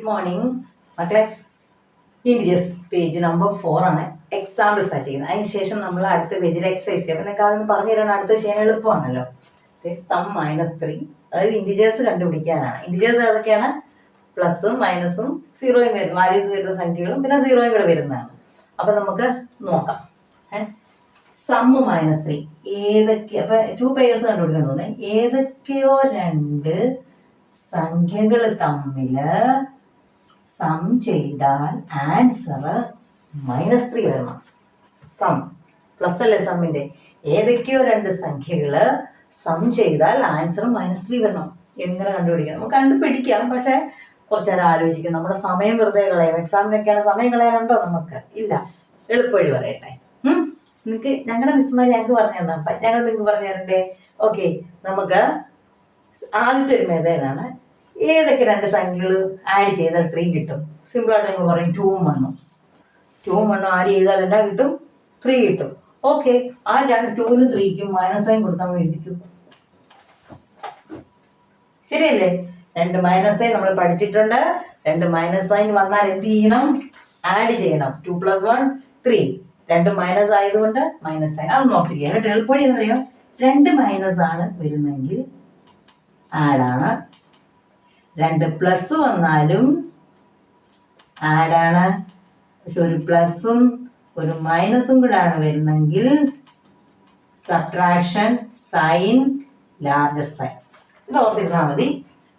Good morning മക്കളെ. ഇൻഡിജസ് page number 4 ആണ്. Examples ആണ് ചെയ്യുന്നത്. അതിന് ശേഷം നമ്മൾ അടുത്ത പേജിൽ എക്സസൈസ് ചെയ്യാം. നിങ്ങൾക്ക് അതൊന്ന് പറഞ്ഞു തരാൻ അടുത്ത് ചെയ്യാൻ എളുപ്പമാണല്ലോ. സം -3, അതായത് ഇൻഡിജേഴ്സ് കണ്ടുപിടിക്കാനാണ്. ഇൻഡിജേഴ്സ് ഏതൊക്കെയാണ്? പ്ലസും മൈനസും സീറോയും വരും, വാല്യൂസ് വരുന്ന സംഖ്യകളും പിന്നെ സീറോയും കൂടെ വരുന്നതാണ്. അപ്പം നമുക്ക് നോക്കാം. സം -3 ഏതൊക്കെ, അപ്പൊ 2 പേയേഴ്സ് കണ്ടുപിടിക്കാൻ തോന്നുന്നത് ഏതൊക്കെയോ 2 സംഖ്യകൾ തമ്മിൽ സം ചെയ്താൽ ആൻസർ -3 വരണം. സം പ്ലസ് അല്ലേ സമ്മിന്റെ. ഏതൊക്കെയോ 2 സംഖ്യകൾ സം ചെയ്താൽ ആൻസർ -3 വരണം. എങ്ങനെ കണ്ടുപിടിക്കണം? നമുക്ക് കണ്ടുപിടിക്കാം, പക്ഷെ കുറച്ചു നേരം ആലോചിക്കും. നമ്മുടെ സമയം വെറുതെ കളയും. എക്സാമിനൊക്കെയാണ് സമയം കളയാനുണ്ടോ? നമുക്ക് ഇല്ല. എളുപ്പവഴി പറയട്ടെ. നിങ്ങൾക്ക് ഞങ്ങളുടെ മിസ്മാർ ഞങ്ങൾക്ക് പറഞ്ഞു തന്നാൽ ഞങ്ങൾ നിങ്ങൾക്ക് പറഞ്ഞു തരണ്ടേ? ഓക്കെ, നമുക്ക് ആദ്യത്തെ ഒരു മെത്തേഡാണ്. ഏതൊക്കെ 2 സംഖ്യകൾ ആഡ് ചെയ്താൽ 3 കിട്ടും? സിമ്പിളായിട്ട് നിങ്ങൾ പറയും 2ഉം 1ഉം. 2ഉം 1ഉം ആഡ് ചെയ്താൽ എന്താ കിട്ടും? 3 കിട്ടും. ഓക്കെ, ആ 2നും 3ക്കും മൈനസ് സൈൻ കൊടുത്താൽ എഴുതിക്കും. ശരിയല്ലേ? 2 മൈനസ് സൈൻ നമ്മൾ പഠിച്ചിട്ടുണ്ട്. 2 മൈനസ് സൈൻ വന്നാൽ എന്ത് ചെയ്യണം? ആഡ് ചെയ്യണം. 2 + 1 3. 2 മൈനസ് ആയതുകൊണ്ട് മൈനസ് സൈൻ. അത് നോക്കിയിരിക്കുക കേട്ടോ. എളുപ്പവഴി എന്നറിയോ? 2 മൈനസ് ആണ് വരുന്നെങ്കിൽ ആഡാണ്. 2 പ്ലസ് വന്നാലും ആഡാണ്. പക്ഷെ ഒരു പ്ലസും ഒരു മൈനസും കൂടെ ആണ് വരുന്നെങ്കിൽ സബ്ട്രാക്ഷൻ, സൈൻ, ലാർജർ സൈൻ. ഇത് ഓർത്തിരുന്നാൽ മതി.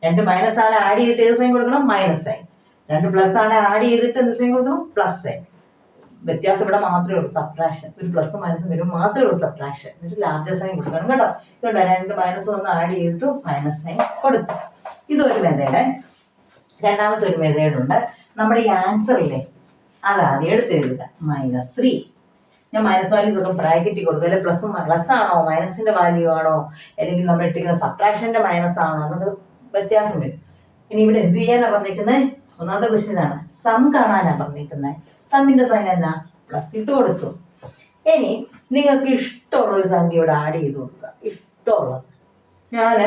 2 മൈനസ് ആണ് ആഡ് ചെയ്തിട്ട് ഏത് സൈൻ കൊടുക്കണം? Minus sign. 2 പ്ലസ് ആണ് ആഡ് ചെയ്തിട്ട് എന്ത് സൈൻ കൊടുക്കണം? Plus sine. വ്യത്യാസം ഇവിടെ മാത്രമേ ഉള്ളൂ, സബ്ട്രാക്ഷൻ. ഒരു പ്ലസും മൈനസും വരുമ്പോൾ മാത്രമേ ഉള്ളൂ സബ്ട്രാക്ഷൻ. എന്നിട്ട് ലാർജർ സൈൻ കൊടുക്കണം കേട്ടോ. ഇതുകൊണ്ട് 2 മൈനസ് ഒന്ന് ആഡ് ചെയ്തിട്ട് മൈനസ് സൈൻ കൊടുത്തു. ഇതൊരു മെത്തേഡ്. രണ്ടാമത്തെ ഒരു മെത്തേഡുണ്ട്. നമ്മുടെ ഈ ആൻസർ ഇല്ലേ, അതാദ്യം എടുത്തെഴുതുക. -3. ഞാൻ മൈനസ് വാല്യൂസ് ഒക്കെ ബ്രാക്കറ്റിൽ കൊടുക്കും. അല്ലെങ്കിൽ പ്ലസ് ആണോ മൈനസിന്റെ വാല്യൂ ആണോ അല്ലെങ്കിൽ നമ്മൾ ഇട്ടിരിക്കുന്ന സബ്ട്രാക്ഷന്റെ മൈനസ് ആണോ എന്നൊക്കെ വ്യത്യാസം വരും. ഇനി ഇവിടെ എന്ത് ചെയ്യാനാണ് പറഞ്ഞിരിക്കുന്നത്? ഒന്നാമത്തെ ക്വസ്റ്റ്യൻ ഇതാണ്. സം കാണാനാണ് പറഞ്ഞിരിക്കുന്നത്. സമ്മിന്റെ സൈൻ എന്നാ? പ്ലസ് ഇട്ട് കൊടുത്തു. ഇനി നിങ്ങൾക്ക് ഇഷ്ടമുള്ള ഒരു സംഖ്യ ഇവിടെ ആഡ് ചെയ്ത് കൊടുക്കുക. ഇഷ്ടമുള്ളത്. ഞാൻ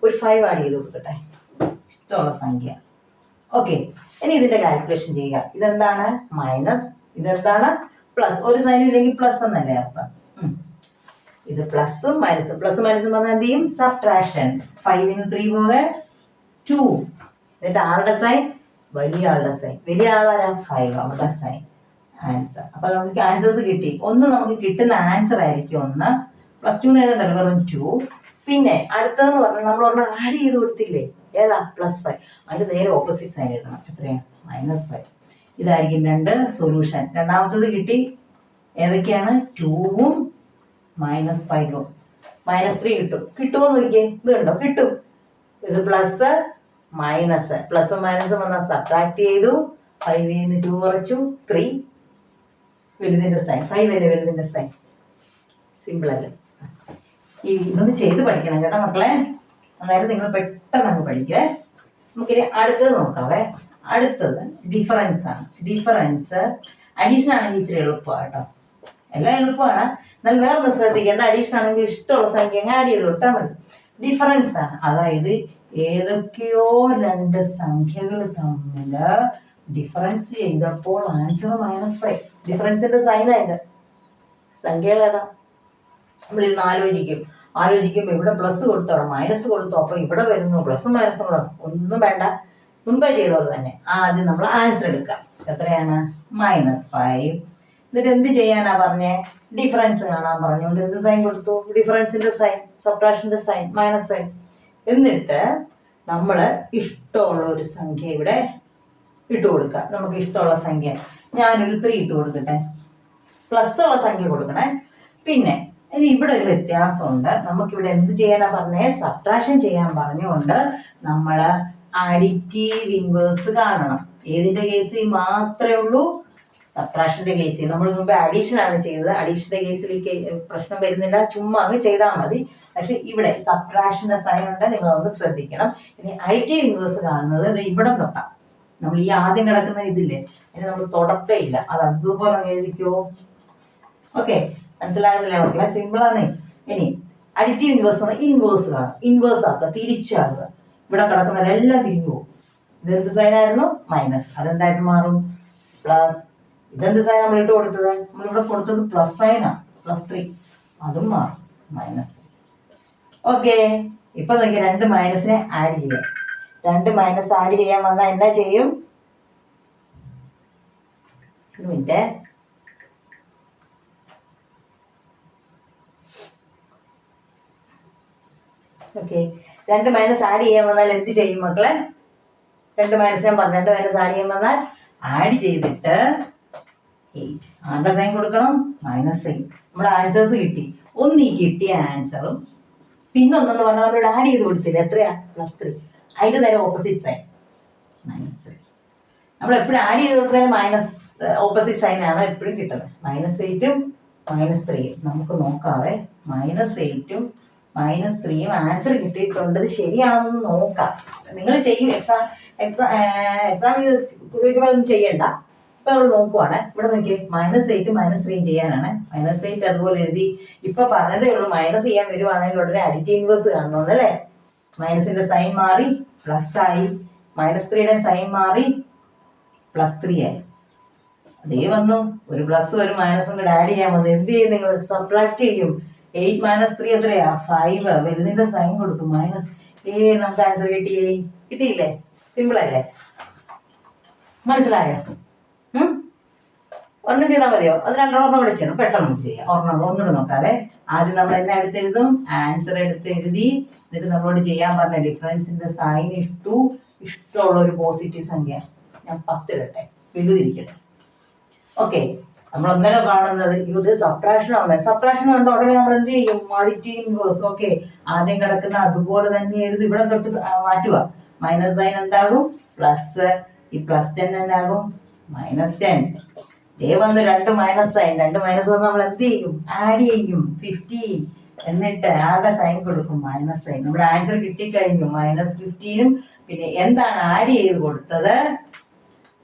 ഒരു 5 ആഡ് ചെയ്ത് കൊടുക്കട്ടെ. ഇഷ്ടമുള്ള സംഖ്യ. ഓക്കെ, ഇനി ഇതിന്റെ കാൽക്കുലേഷൻ ചെയ്യുക. ഇതെന്താണ്? മൈനസ്. ഇതെന്താണ്? പ്ലസ്. ഒരു സൈനും ഇല്ലെങ്കിൽ പ്ലസ് എന്നല്ലേ അർത്ഥം. ഇത് പ്ലസും മൈനസും. പ്ലസ് മൈനസും വന്നാൽ എന്ത് ചെയ്യും? സബ്ട്രാക്ഷൻ. 5 ന് 3 പോകെ 2. എന്നിട്ട് ആളുടെ സൈൻ? വലിയ ആളുടെ സൈൻ. വലിയ ആളാരാ? 5. അവരുടെ സൈൻ. ആൻസർ. അപ്പൊ നമുക്ക് ആൻസേഴ്സ് കിട്ടി. ഒന്ന് നമുക്ക് കിട്ടുന്ന ആൻസർ ആയിരിക്കും 1. +2 എഴുതണ്ടല്ലോ, വെറും 2. പിന്നെ അടുത്തതെന്ന് പറഞ്ഞാൽ നമ്മൾ ഒരെണ്ണം ആഡ് ചെയ്ത് കൊടുത്തില്ലേ? ഏതാ? +5. അതിന്റെ നേരെ ഓപ്പോസിറ്റ് സൈൻ എഴുതണം. എത്രയാണ്? -5. ഇതായിരിക്കും 2 സൊല്യൂഷൻ. രണ്ടാമത്തത് കിട്ടി. ഏതൊക്കെയാണ്? 2ഉം -5ഉം. -3 കിട്ടും. കിട്ടുമോ നോക്കിയേ. ഇത് കണ്ടോ? കിട്ടും. ഇത് പ്ലസ് മൈനസ്. പ്ലസും മൈനസും വന്നാൽ സബ്ട്രാക്ട് ചെയ്തു. 5 ന് 2 കുറച്ചു. 3. വലുതിന്റെ സൈൻ. 5 അല്ലേ വലുതിന്റെ സൈൻ. സിമ്പിൾ അല്ലേ? ഇതൊന്ന് ചെയ്ത് പഠിക്കണം കേട്ടോ മക്കളെ. അതായത് നിങ്ങൾ പെട്ടെന്ന് അങ്ങ് പഠിക്കേ. നമുക്കിനി അടുത്തത് നോക്കാവേ. അടുത്തത് ഡിഫറൻസ് ആണ്. ഡിഫറൻസ് അഡീഷൻ ആണെങ്കിൽ ഇച്ചിരി എളുപ്പമാണ് കേട്ടോ. എല്ലാം എളുപ്പമാണ്. എന്നാൽ വേറൊന്ന് ശ്രദ്ധിക്കേണ്ട. അഡീഷൻ ആണെങ്കിൽ ഇഷ്ടമുള്ള സംഖ്യ ആഡ് ചെയ്ത് കൊടുത്താൽ മതി. ഡിഫറൻസ് ആണ്. അതായത് ഏതൊക്കെയോ 2 സംഖ്യകൾ തമ്മിൽ ഡിഫറൻസ് ചെയ്തപ്പോൾ ആൻസർ -5. ഡിഫറൻസിന്റെ സൈനായത്. സംഖ്യകൾ ഏതാ? നമ്മളിരുന്ന് ആലോചിക്കുമ്പോൾ ഇവിടെ പ്ലസ് കൊടുത്തോ മൈനസ് കൊടുത്തോ, അപ്പൊ ഇവിടെ വരുന്നു പ്ലസും മൈനസും കൂടെ. ഒന്നും വേണ്ട, മുമ്പേ ചെയ്തോളൂ തന്നെ. ആദ്യം നമ്മൾ ആൻസർ എടുക്കാം. എത്രയാണ്? -5. എന്നിട്ട് എന്ത് ചെയ്യാനാ പറഞ്ഞേ? ഡിഫറൻസ് കാണാൻ പറഞ്ഞുകൊണ്ട് എന്ത് സൈൻ കൊടുത്തു? ഡിഫറൻസിന്റെ സൈൻ, സബ്ട്രാക്ഷന്റെ സൈൻ, മൈനസ് സൈൻ. എന്നിട്ട് നമ്മൾ ഇഷ്ടമുള്ള ഒരു സംഖ്യ ഇവിടെ ഇട്ട് കൊടുക്കുക. നമുക്ക് ഇഷ്ടമുള്ള സംഖ്യ ഞാനൊരു 3 ഇട്ട് കൊടുക്കട്ടെ. പ്ലസ് ഉള്ള സംഖ്യ കൊടുക്കണേ. പിന്നെ ഇനി ഇവിടെ ഒരു വ്യത്യാസമുണ്ട്. നമുക്കിവിടെ എന്ത് ചെയ്യാനാ പറഞ്ഞേ? സബ്ട്രാക്ഷൻ ചെയ്യാൻ പറഞ്ഞുകൊണ്ട് നമ്മൾ അഡിറ്റീവ് ഇൻവേഴ്സ് കാണണം. ഏതിന്റെ കേസിൽ മാത്രമേ ഉള്ളൂ? സബ്ട്രാക്ഷന്റെ കേസിൽ. നമ്മൾ മുമ്പ് അഡീഷൻ ആണ് ചെയ്തത്. അഡീഷന്റെ കേസിൽ പ്രശ്നം വരുന്നില്ല, ചുമ്മാ അങ്ങ് ചെയ്താൽ മതി. പക്ഷെ ഇവിടെ സബ്ട്രാക്ഷന്റെ സൈൻ ഉണ്ട്, നിങ്ങളൊന്ന് ശ്രദ്ധിക്കണം. ഇനി അഡിറ്റീവ് ഇൻവേഴ്സ് കാണുന്നത് ഇത് ഇവിടെ തൊട്ടാം. നമ്മൾ ഈ ആദ്യം കിടക്കുന്ന ഇതില്ലേ, അതിന് നമ്മൾ തൊടത്തേയില്ല. അത് അതുപോലെ അങ്ങ് എഴുതിക്കോ. ഓക്കെ, മനസ്സിലാകുന്നില്ല മക്കളെ? സിമ്പിൾ ആണ്. ഇനി അഡിറ്റീവ് ഇൻവേഴ്സ് ഇൻവേഴ്സ് കാണും. ഇൻവേഴ്സ് ആക്കുക, തിരിച്ചാകുക. ഇവിടെ കിടക്കുന്നവരെല്ലാം തിരിഞ്ഞു പോകും. ഇതെന്ത് സൈനായിരുന്നു? മൈനസ്. അതെന്തായിട്ട് മാറും? പ്ലസ്. ഇതെന്ത് സൈൻ നമ്മൾ ഇട്ട് കൊടുത്തത്? നമ്മളിവിടെ കൊടുത്തത് പ്ലസ് സൈനാ, +3. അതും മാറും, -3. ഓക്കെ. ഇപ്പൊ നോക്കി, 2 മൈനസിനെ ആഡ് ചെയ്യാം. 2 മൈനസ് ആഡ് ചെയ്യാൻ വന്നാൽ എന്താ ചെയ്യും? ഒരു മിനിറ്റ്. ഓക്കെ, 2 മൈനസ് ആഡ് ചെയ്യാൻ വന്നാൽ എന്ത് ചെയ്യും മക്കളെ? 2 മൈനസ് ഞാൻ പറഞ്ഞു, 2 മൈനസ് ആഡ് ചെയ്യാൻ വന്നാൽ ആഡ് ചെയ്തിട്ട് 8 ആരുടെ സൈൻ കൊടുക്കണം? -8. നമ്മുടെ ആൻസേഴ്സ് കിട്ടി. ഒന്ന് ഈ കിട്ടിയ ആൻസറും പിന്നെ ഒന്നെന്ന് പറഞ്ഞാൽ നമ്മളോട് ആഡ് ചെയ്ത് കൊടുത്തില്ല. എത്രയാ? +3. അതിന്റെ നേരെ ഓപ്പോസിറ്റ് സൈൻ -3. നമ്മൾ എപ്പോഴും ആഡ് ചെയ്ത് കൊടുത്താലും മൈനസ് ഓപ്പോസിറ്റ് സൈനാണ് എപ്പോഴും കിട്ടുന്നത്. -8ഉം -3ഉം നമുക്ക് നോക്കാവേ. -8ഉം -3ഉം ആൻസർ കിട്ടിയിട്ടുണ്ട്. ശരിയാണെന്ന് നോക്കാം. നിങ്ങൾ ചെയ്യും, എക്സാം ഒന്നും ചെയ്യണ്ട. ഇപ്പൊ നമ്മൾ നോക്കുവാണ്. ഇവിടെ നോക്കിയേ, -8 -3 ചെയ്യാനാണ്. -8 അതുപോലെ എഴുതി. ഇപ്പൊ പറഞ്ഞതേ ഉള്ളൂ, മൈനസ് ചെയ്യാൻ വരുവാണെങ്കിൽ ഉടനെ അഡിറ്റീവ് ഇൻവേഴ്സ് കാണണം അല്ലേ? മൈനസിന്റെ സൈൻ മാറി പ്ലസ് ആയി, -3യുടെ സൈൻ മാറി +3 ആയി. അതേ വന്നു. ഒരു പ്ലസ് ഒരു മൈനസും കൂടെ ആഡ് ചെയ്യാൻ വന്നു. എന്ത് ചെയ്യും നിങ്ങൾ? സബ്ട്രാക്ട് ചെയ്യും. 8 - 3 എത്രയാ? 5. വലുതിന്റെ സൈൻ കൊടുത്തു മൈനസ്. നമുക്ക് ആൻസർ കിട്ടിയില്ലേ? സിമ്പിൾ അല്ലേ? മനസ്സിലായോ? ഒരെണ്ണം ചെയ്താൽ മതിയോ? അത് 2 കൂടെ ചെയ്യണം. പെട്ടെന്ന് നമുക്ക് ചെയ്യാം. ഒന്നുകൂടെ നോക്കാവേ. ആദ്യം നമ്മൾ എന്നെ എടുത്തെഴുതും, ആൻസർ എടുത്തെഴുതി, എന്നിട്ട് നമ്മളോട് ചെയ്യാൻ പറഞ്ഞ ഡിഫറൻസിന്റെ സൈൻ ഇഷ്ടു. ഇഷ്ടമുള്ള ഒരു പോസിറ്റീവ് സംഖ്യ ഞാൻ 10 ഇടട്ടെ, വലുതിരിക്കട്ടെ. ഓക്കെ, നമ്മൾ ഒന്നര കാണുന്നത് ഇത് സബ്ട്രാക്ഷൻ ആണ്. സബ്ട്രാക്ഷൻ കണ്ട ഉടനെ നമ്മൾ എന്ത് ചെയ്യും? Additive inverse. ഓക്കെ, ആദ്യം കിടക്കുന്ന അതുപോലെ തന്നെ എഴുതി. ഇവിടെ തൊട്ട് മാറ്റുക. മൈനസ് സൈൻ എന്താകും? പ്ലസ്. ഈ +10 എന്താകും? -10. ദേ വന്ന് 2 മൈനസ് സൈൻ. 2 മൈനസ് വന്ന് നമ്മൾ എന്ത് ചെയ്യും? ആഡ് ചെയ്യും. 15. എന്നിട്ട് ആരുടെ സൈൻ കൊടുക്കും? Minus sign. നമ്മുടെ ആൻസർ കിട്ടിക്കഴിഞ്ഞു. -15ഉം പിന്നെ എന്താണ് ആഡ് ചെയ്ത് കൊടുത്തത്?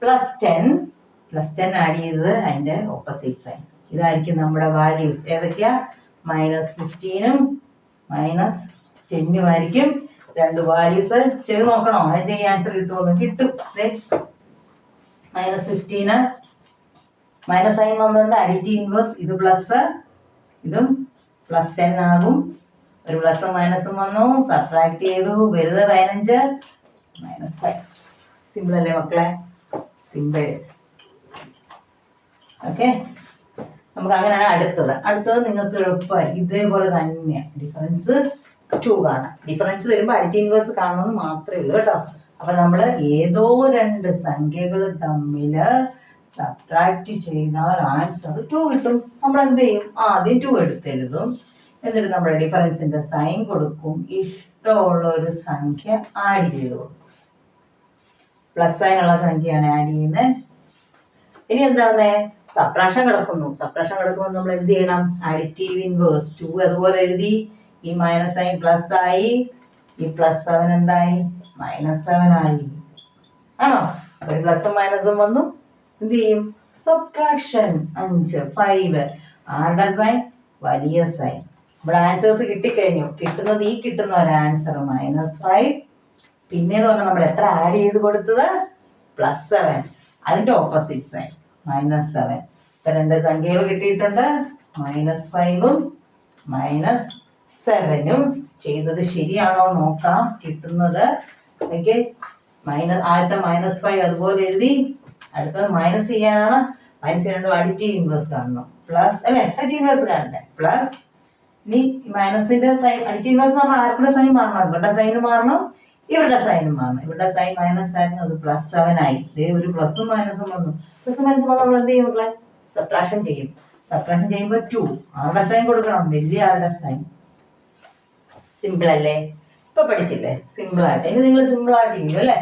+10. +10 ആഡ് ചെയ്തത് അതിന്റെ ഓപ്പോസിറ്റ് സൈൻ. ഇതായിരിക്കും നമ്മുടെ വാല്യൂസ്. ഏതൊക്കെയാ? -15ഉം -10ഉം ആയിരിക്കും 2 വാല്യൂസ്. ചെയ്ത് നോക്കണോ? അതിന്റെ ഈ ആൻസർ കിട്ടുമോ? കിട്ടും. -15 മൈനസ് സൈൻ വന്നുകൊണ്ട് അഡിറ്റീവ് ഇൻവേഴ്സ്. ഇത് പ്ലസ്, ഇതും +10 ആകും. ഒരു പ്ലസും മൈനസും വന്നു, സബ്ട്രാക്ട് ചെയ്തു. വലുത് 15, -5. സിമ്പിൾ അല്ലേ മക്കളെ? സിമ്പിൾ. ഓക്കെ, നമുക്ക് അങ്ങനെയാണ്. അടുത്തത് നിങ്ങൾക്ക് എളുപ്പമായി. ഇതേപോലെ തന്നെ ഡിഫറൻസ് 2 കാണാം. ഡിഫറൻസ് വരുമ്പോൾ അഡിറ്റീവ് ഇൻവേഴ്സ് കാണണമെന്ന് മാത്രമേ ഉള്ളൂ കേട്ടോ. അപ്പൊ നമ്മൾ ഏതോ 2 സംഖ്യകൾ തമ്മിൽ സബ്ട്രാക്ട് ചെയ്താൽ ആൻസർ 2 കിട്ടും. നമ്മൾ എന്ത് ചെയ്യും? ആദ്യം 2 എടുത്തെഴുതും. എന്നിട്ട് നമ്മുടെ ഡിഫറൻസിന്റെ സൈൻ കൊടുക്കും. ഇഷ്ടമുള്ള ഒരു സംഖ്യ ആഡ് ചെയ്ത് കൊടുക്കും. പ്ലസ് സൈനുള്ള സംഖ്യയാണ് ആഡ് ചെയ്യുന്നത്. ഇനി എന്താണേ? സബ്ട്രാക്ഷൻ കിടക്കുന്നു. സബ്ട്രാക്ഷൻ കിടക്കുമ്പോൾ നമ്മൾ എന്ത് ചെയ്യണം? Additive inverse. 2 അതുപോലെ എഴുതി. ഈ മൈനസ് സൈൻ പ്ലസ് ആയി, ഈ +7 എന്തായി? -7 ആയി. ആണോ? ഒരു പ്ലസും മൈനസും വന്നു. എന്ത് ചെയ്യും? സബ്ട്രാക്ഷൻ. 5 5. ആരുടെ സൈൻ? വലിയ സൈൻ. നമ്മുടെ ആൻസേഴ്സ് കിട്ടിക്കഴിഞ്ഞു. കിട്ടുന്നത് ഈ കിട്ടുന്ന ഒരു ആൻസർ -5. പിന്നെന്ന് പറഞ്ഞാൽ നമ്മൾ എത്ര ആഡ് ചെയ്ത് കൊടുത്തത്? +7. അതിന്റെ ഓപ്പോസിറ്റ് സൈൻ -7. ഇപ്പൊ 2 സംഖ്യകൾ കിട്ടിയിട്ടുണ്ട്. -5ഉം -7ഉം. ചെയ്തത് ശരിയാണോ നോക്കാം. കിട്ടുന്നത് ഓക്കെ. ആദ്യത്തെ -5 അതുപോലെ എഴുതി. അടുത്തത് മൈനസ് ചെയ്യാനാണ്. മൈനസ് ചെയ്യാൻ അഡിറ്റീവ് ഇൻവേഴ്സ് കാണണം. പ്ലസ് അല്ലെ? അഡിറ്റീവ് ഇൻവേഴ്സ് കാണണ്ടേ? പ്ലസ്. ഇനി മൈനസിന്റെ സൈൻ അഡിറ്റീവ് ഇൻവേഴ്സ് എന്ന് പറഞ്ഞാൽ ആർക്കുടെ സൈൻ മാറണം? ഇവരുടെ സൈൻ മാറണം, ഇവരുടെ സൈനും മാറണം. ഇവരുടെ സൈൻ -7 ആയിരുന്നു, അത് +7 ആയി. ഒരു പ്ലസും മൈനസും വന്നു. പ്ലസും മൈനസും വന്ന് നമ്മൾ എന്ത് ചെയ്യും മക്കളെ? സബ്ട്രാക്ഷൻ ചെയ്യും. സബ്ട്രാക്ഷൻ ചെയ്യുമ്പോൾ 2 ആളുടെ സൈൻ കൊടുക്കണം, വലിയ ആളുടെ സൈൻ. സിമ്പിൾ അല്ലേ? ഇപ്പൊ പഠിച്ചില്ലേ? സിമ്പിൾ ആയിട്ട്. ഇനി നിങ്ങൾ സിമ്പിൾ ആയിട്ട് ചെയ്യും അല്ലേ?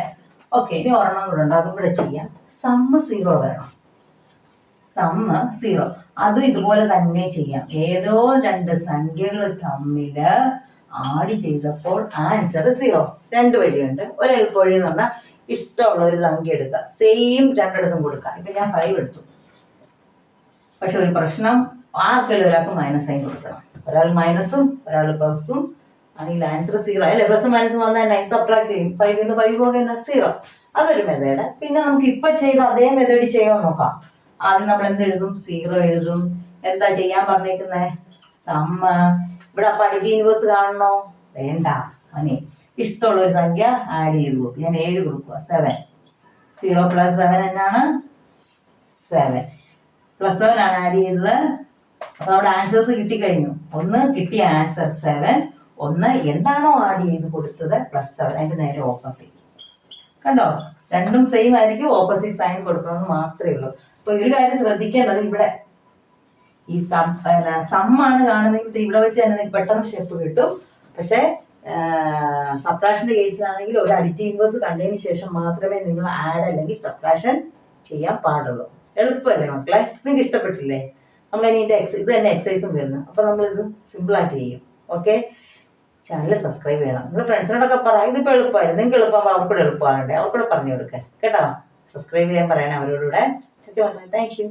ഓക്കെ, ഇനി ഒരെണ്ണം കൂടെ ഉണ്ട്, അതും കൂടെ ചെയ്യാം. സമ്മ് 0 വരണം. സമ്മ് 0. അതും ഇതുപോലെ തന്നെ ചെയ്യാം. ഏതോ 2 സംഖ്യകൾ തമ്മിൽ ആഡ് ചെയ്തപ്പോൾ ആൻസർ 0. 2 വഴിയുണ്ട്. ഒരു എളുപ്പവഴി എന്ന് പറഞ്ഞാൽ ഇഷ്ടമുള്ള ഒരു സംഖ്യ എടുക്കുക, സെയിം 2 കൊടുക്കുക. ഇപ്പൊ ഞാൻ 5 എടുത്തു. പക്ഷെ ഒരു പ്രശ്നം, ആർക്കെങ്കിലും ഒരാൾക്ക് മൈനസ് സൈൻ കൊടുക്കണം. ഒരാൾ മൈനസും ഒരാൾ പ്ലസും ആണെങ്കിൽ ആൻസർ 0 അല്ലേ. പ്ലസ് മൈനസ് വന്നാൽ 9 സബ്ട്രാക്ട് ചെയ്യും. 5 നിന്ന് 5 പോകുന്ന 0. അതൊരു മെത്തേഡ്. പിന്നെ നമുക്ക് ഇപ്പൊ ചെയ്ത അതേ മെത്തേഡ് ചെയ്യാൻ നോക്കാം. ആദ്യം നമ്മൾ എന്ത് എഴുതും? 0 എഴുതും. എന്താ ചെയ്യാൻ പറഞ്ഞേക്കുന്നത്? സമ്മ. ഇവിടെ അപ്പൊ അഡിറ്റീവ് ഇൻവേഴ്സ് കാണണോ? വേണ്ട. അങ്ങനെ ഇഷ്ടമുള്ള ഒരു സംഖ്യ ആഡ് ചെയ്ത് കൊടുക്കും. ഞാൻ 7 കൊടുക്കുക. 7. 0 + 7 എന്നാണ്? 7. +7 ആണ് ആഡ് ചെയ്തത്. അപ്പൊ അവിടെ ആൻസേഴ്സ് കിട്ടിക്കഴിഞ്ഞു. ഒന്ന് കിട്ടിയ ആൻസർ 7, ഒന്ന് എന്താണോ ആഡ് ചെയ്ത് കൊടുത്തത് +7. അതിന്റെ നേരെ ഓപ്പോസിറ്റ്. കണ്ടോ? രണ്ടും സെയിം ആയിരിക്കും, ഓപ്പോസിറ്റ് സൈൻ കൊടുക്കണമെന്ന് മാത്രമേ ഉള്ളൂ. അപ്പൊ ഒരു കാര്യം ശ്രദ്ധിക്കേണ്ടത്, ഇവിടെ ഈ സമ്മാണ് കാണുന്നെങ്കിൽ ഇവിടെ വെച്ച് തന്നെ പെട്ടെന്ന് സ്റ്റെപ്പ് കിട്ടും. പക്ഷെ സബ്ട്രാക്ഷന്റെ കേസിലാണെങ്കിൽ ഒരു അഡിറ്റീവ് ഇൻവേഴ്സ് കണ്ടതിന് ശേഷം മാത്രമേ നിങ്ങൾ ആഡ് അല്ലെങ്കിൽ സബ്ട്രാക്ഷൻ ചെയ്യാൻ പാടുള്ളൂ. എളുപ്പമല്ലേ മക്കളെ? നിങ്ങൾക്ക് ഇഷ്ടപ്പെട്ടില്ലേ? നമ്മളിനി ഇത് തന്നെ എക്സസൈസും വരുന്നു. അപ്പൊ നമ്മളിത് സിമ്പിളായിട്ട് ചെയ്യും. ഓക്കെ, ചാനൽ സബ്സ്ക്രൈബ് ചെയ്യണം. നിങ്ങൾ ഫ്രണ്ട്സിനോടൊക്കെ പറയാം, ഇതിപ്പോൾ എളുപ്പമായിരുന്നു, നിങ്ങൾക്ക് എളുപ്പമാകുമ്പോൾ അവർക്കൂടെ എളുപ്പമാകണ്ടേ, അവർക്കൂടെ പറഞ്ഞു കൊടുക്കുക കേട്ടോ. സബ്സ്ക്രൈബ് ചെയ്യാൻ പറയണേ അവരോടുകൂടെ. Okay, thank you.